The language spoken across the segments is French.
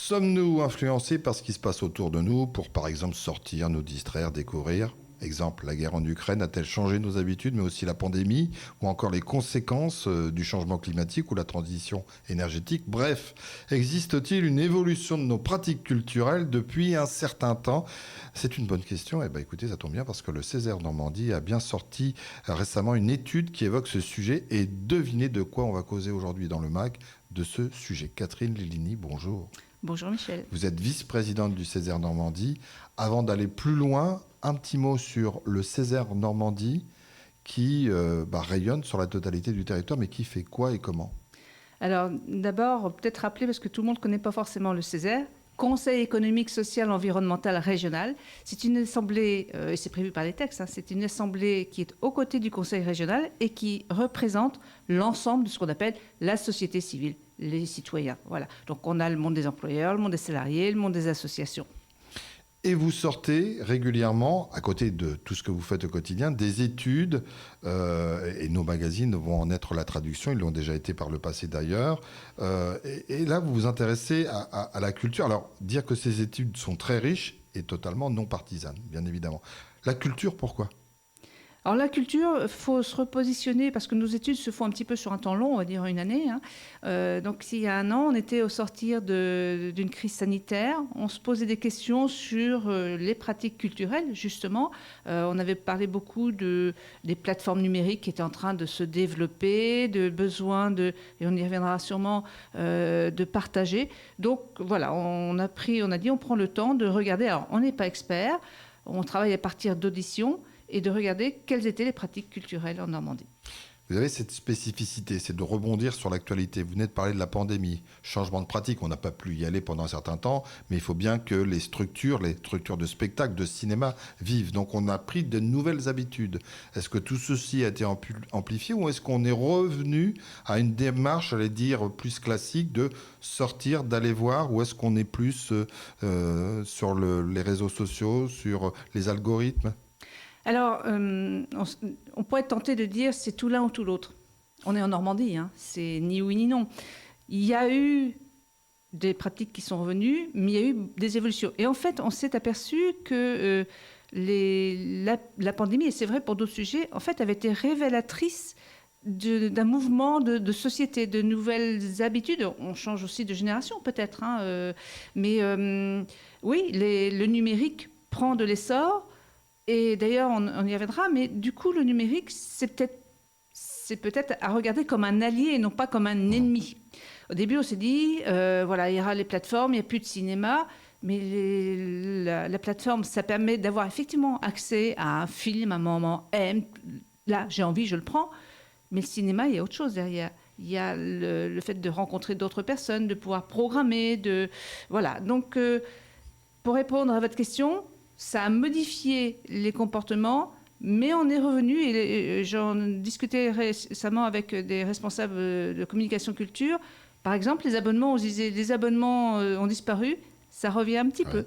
Sommes-nous influencés par ce qui se passe autour de nous pour, par exemple, sortir, nous distraire, découvrir ? Exemple, la guerre en Ukraine a-t-elle changé nos habitudes, mais aussi la pandémie, ou encore les conséquences du changement climatique ou la transition énergétique ? Bref, existe-t-il une évolution de nos pratiques culturelles depuis un certain temps ? C'est une bonne question. Eh bien, écoutez, ça tombe bien parce que le Césaire Normandie a bien sorti récemment une étude qui évoque ce sujet. Et devinez de quoi on va causer aujourd'hui dans le MAC de ce sujet. Catherine Lilini, bonjour. Bonjour Michel. Vous êtes vice-présidente du Césaire Normandie. Avant d'aller plus loin, un petit mot sur le Césaire Normandie qui rayonne sur la totalité du territoire, mais qui fait quoi et comment ? Alors d'abord, peut-être rappeler, parce que tout le monde ne connaît pas forcément le Césaire, Conseil économique, social, environnemental régional. C'est une assemblée, et c'est prévu par les textes, c'est une assemblée qui est aux côtés du Conseil régional et qui représente l'ensemble de ce qu'on appelle la société civile, les citoyens. Voilà. Donc on a le monde des employeurs, le monde des salariés, le monde des associations. Et vous sortez régulièrement, à côté de tout ce que vous faites au quotidien, des études, et nos magazines vont en être la traduction, ils l'ont déjà été par le passé d'ailleurs. Et là, vous vous intéressez à la culture. Alors, dire que ces études sont très riches est totalement non partisane, bien évidemment. La culture, pourquoi ? Alors la culture, il faut se repositionner parce que nos études se font un petit peu sur un temps long, on va dire une année. Donc il y a un an, on était au sortir d'une crise sanitaire. On se posait des questions sur les pratiques culturelles, justement. On avait parlé beaucoup des plateformes numériques qui étaient en train de se développer, de besoin et on y reviendra sûrement, de partager. Donc voilà, on a dit on prend le temps de regarder. Alors on n'est pas expert, on travaille à partir d'auditions et de regarder quelles étaient les pratiques culturelles en Normandie. Vous avez cette spécificité, c'est de rebondir sur l'actualité. Vous venez de parler de la pandémie, changement de pratique, on n'a pas pu y aller pendant un certain temps, mais il faut bien que les structures de spectacle, de cinéma vivent. Donc on a pris de nouvelles habitudes. Est-ce que tout ceci a été amplifié ou est-ce qu'on est revenu à une démarche, j'allais dire, plus classique de sortir, d'aller voir, ou est-ce qu'on est plus sur les réseaux sociaux, sur les algorithmes ? Alors, on pourrait être tenté de dire c'est tout l'un ou tout l'autre. On est en Normandie, c'est ni oui ni non. Il y a eu des pratiques qui sont revenues, mais il y a eu des évolutions. Et en fait, on s'est aperçu que la pandémie, et c'est vrai pour d'autres sujets, en fait, avait été révélatrice d'un mouvement de société, de nouvelles habitudes. On change aussi de génération peut-être, mais oui, le numérique prend de l'essor. Et d'ailleurs, on y reviendra, mais du coup, le numérique, c'est peut-être à regarder comme un allié et non pas comme un ennemi. Au début, on s'est dit, il y aura les plateformes, il n'y a plus de cinéma, mais la plateforme, ça permet d'avoir effectivement accès à un film, un moment M. Là, j'ai envie, je le prends. Mais le cinéma, il y a autre chose derrière. Il y a le fait de rencontrer d'autres personnes, de pouvoir programmer, voilà. Donc, pour répondre à votre question, ça a modifié les comportements, mais on est revenu, et j'en discutais récemment avec des responsables de communication culture. Par exemple, les abonnements, on se disait, les abonnements ont disparu, ça revient un petit peu.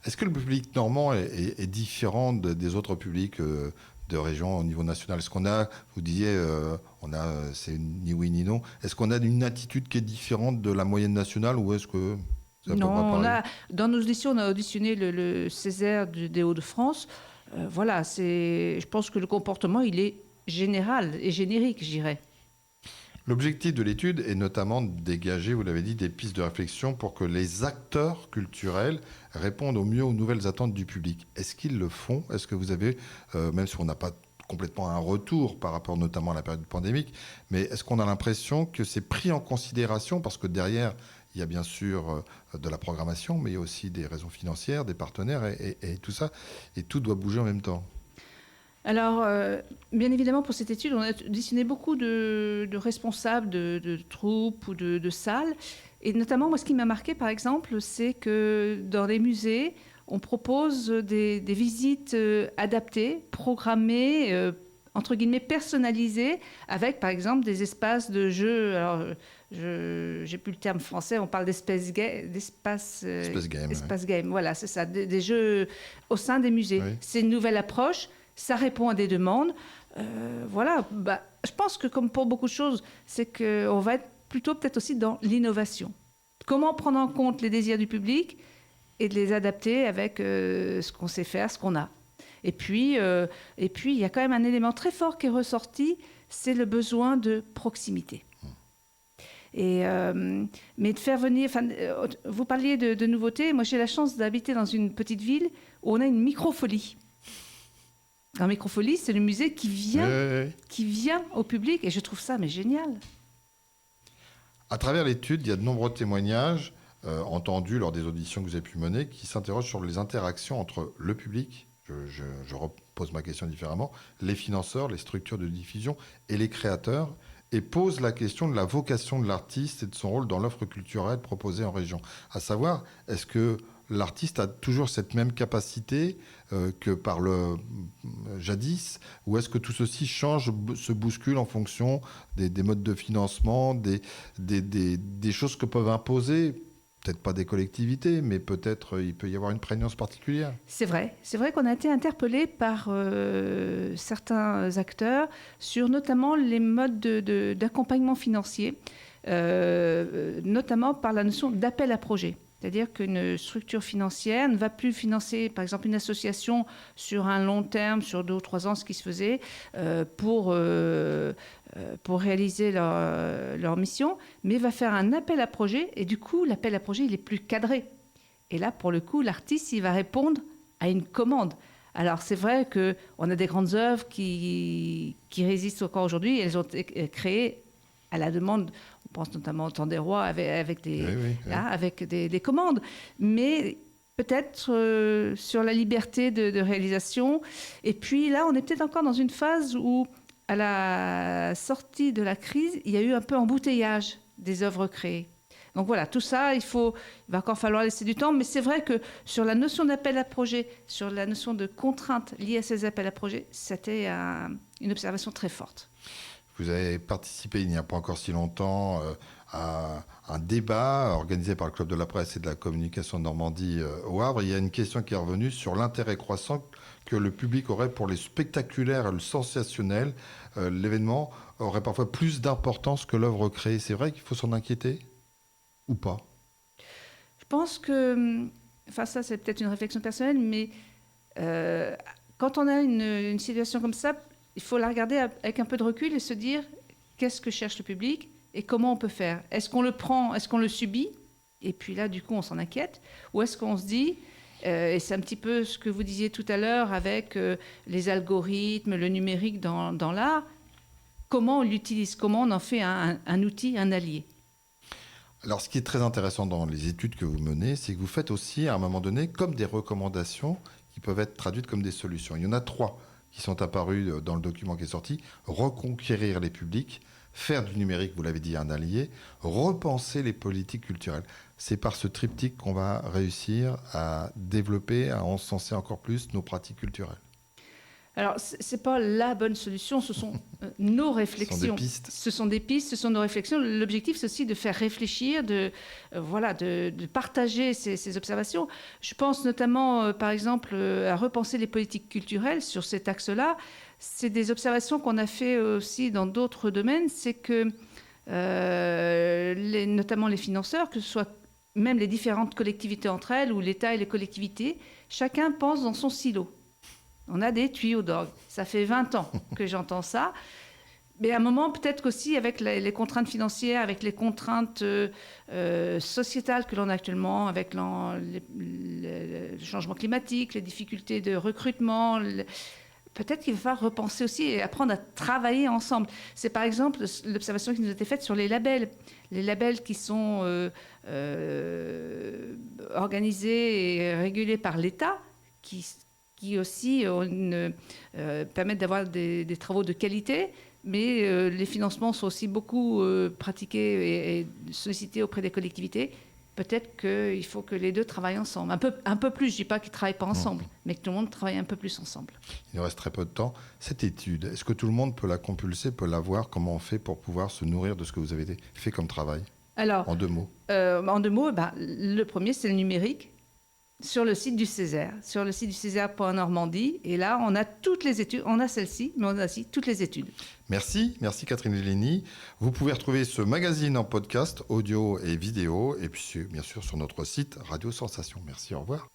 Est-ce que le public normand est différent des autres publics de région au niveau national ? Est-ce qu'on a, vous disiez, c'est ni oui ni non, est-ce qu'on a une attitude qui est différente de la moyenne nationale ou est-ce que... Non, dans nos auditions, on a auditionné le Césaire des Hauts-de-France. Je pense que le comportement, il est général et générique, je dirais. L'objectif de l'étude est notamment de dégager, vous l'avez dit, des pistes de réflexion pour que les acteurs culturels répondent au mieux aux nouvelles attentes du public. Est-ce qu'ils le font ? Est-ce que vous avez, même si on n'a pas complètement un retour par rapport notamment à la période pandémique, mais est-ce qu'on a l'impression que c'est pris en considération ? Parce que derrière, il y a bien sûr de la programmation, mais il y a aussi des raisons financières, des partenaires et tout ça. Et tout doit bouger en même temps. Alors, bien évidemment, pour cette étude, on a auditionné beaucoup de responsables de troupes ou de salles. Et notamment, moi, ce qui m'a marqué, par exemple, c'est que dans les musées, on propose des visites adaptées, programmées, entre guillemets, personnalisées, avec, par exemple, des espaces de jeux. Alors, j'ai plus le terme français, on parle d'espace game. Voilà, c'est ça, des jeux au sein des musées. Oui. C'est une nouvelle approche. Ça répond à des demandes. Je pense que comme pour beaucoup de choses, c'est qu'on va être plutôt peut-être aussi dans l'innovation. comment prendre en compte les désirs du public et de les adapter avec ce qu'on sait faire, ce qu'on a. Et puis, il y a quand même un élément très fort qui est ressorti, c'est le besoin de proximité. Mais de faire venir... vous parliez de nouveautés. Moi, j'ai la chance d'habiter dans une petite ville où on a une microfolie. La microfolie, c'est le musée qui vient au public. Et je trouve ça génial. À travers l'étude, il y a de nombreux témoignages entendus lors des auditions que vous avez pu mener qui s'interrogent sur les interactions entre le public, je repose ma question différemment, les financeurs, les structures de diffusion et les créateurs, et posent la question de la vocation de l'artiste et de son rôle dans l'offre culturelle proposée en région. À savoir, est-ce que l'artiste a toujours cette même capacité que par le jadis, ou est-ce que tout ceci change, se bouscule en fonction des modes de financement, des choses que peuvent imposer, peut-être pas des collectivités, mais peut-être il peut y avoir une prégnance particulière? C'est vrai qu'on a été interpellé par certains acteurs sur notamment les modes d'accompagnement financier, notamment par la notion d'appel à projet. C'est-à-dire qu'une structure financière ne va plus financer, par exemple, une association sur un long terme, sur 2 ou 3 ans, ce qui se faisait, pour réaliser leur mission, mais va faire un appel à projet. Et du coup, l'appel à projet, il est plus cadré. Et là, pour le coup, l'artiste, il va répondre à une commande. Alors, c'est vrai qu'on a des grandes œuvres qui résistent encore aujourd'hui. Elles ont été créées à la demande. On pense notamment au Temps des Rois avec des commandes. Mais peut-être sur la liberté de réalisation. Et puis là, on est peut-être encore dans une phase où, à la sortie de la crise, il y a eu un peu embouteillage des œuvres créées. Donc voilà, tout ça, il va encore falloir laisser du temps. Mais c'est vrai que sur la notion d'appel à projet, sur la notion de contrainte liée à ces appels à projet, c'était une observation très forte. Vous avez participé, il n'y a pas encore si longtemps, à un débat organisé par le Club de la Presse et de la Communication de Normandie au Havre. Il y a une question qui est revenue sur l'intérêt croissant que le public aurait pour les spectaculaires et le sensationnel. L'événement aurait parfois plus d'importance que l'œuvre créée. C'est vrai qu'il faut s'en inquiéter ou pas? Je pense que... Enfin, ça, c'est peut-être une réflexion personnelle, mais quand on a une situation comme ça, il faut la regarder avec un peu de recul et se dire qu'est-ce que cherche le public et comment on peut faire. Est-ce qu'on le prend, est-ce qu'on le subit? Et puis là, du coup, on s'en inquiète. Ou est-ce qu'on se dit, et c'est un petit peu ce que vous disiez tout à l'heure avec les algorithmes, le numérique dans l'art, comment on l'utilise, comment on en fait un outil, un allié? Alors, ce qui est très intéressant dans les études que vous menez, c'est que vous faites aussi, à un moment donné, comme des recommandations qui peuvent être traduites comme des solutions. Il y en a 3 qui sont apparus dans le document qui est sorti. Reconquérir les publics, faire du numérique, vous l'avez dit, un allié, repenser les politiques culturelles. C'est par ce triptyque qu'on va réussir à développer, à encenser encore plus nos pratiques culturelles. Alors, ce n'est pas la bonne solution, ce sont nos réflexions. Ce sont des pistes. Ce sont des pistes, ce sont nos réflexions. L'objectif, c'est aussi de faire réfléchir, de partager ces observations. Je pense notamment, par exemple, à repenser les politiques culturelles sur cet axe-là. C'est des observations qu'on a fait aussi dans d'autres domaines. C'est que, notamment les financeurs, que ce soit même les différentes collectivités entre elles, ou l'État et les collectivités, chacun pense dans son silo. On a des tuyaux d'orgue. Ça fait 20 ans que j'entends ça. Mais à un moment, peut-être qu'aussi avec les contraintes financières, avec les contraintes sociétales que l'on a actuellement, avec le changement climatique, les difficultés de recrutement, peut-être qu'il va falloir repenser aussi et apprendre à travailler ensemble. C'est par exemple l'observation qui nous a été faite sur les labels. Les labels qui sont organisés et régulés par l'État, qui aussi permettent d'avoir des travaux de qualité, mais les financements sont aussi beaucoup pratiqués et sollicités auprès des collectivités. Peut-être qu'il faut que les deux travaillent ensemble. Un peu plus, je ne dis pas qu'ils ne travaillent pas ensemble, mais que tout le monde travaille un peu plus ensemble. Il nous reste très peu de temps. Cette étude, est-ce que tout le monde peut la compulser, peut la voir? Comment on fait pour pouvoir se nourrir de ce que vous avez fait comme travail? Alors, en 2 mots. En 2 mots, le premier, c'est le numérique. sur le site du Césaire, sur le site du Césaire.Normandie. Et là, on a toutes les études. On a celle-ci, mais on a aussi toutes les études. Merci Catherine Deligny. Vous pouvez retrouver ce magazine en podcast, audio et vidéo, et puis bien sûr sur notre site Radio Sensation. Merci, au revoir.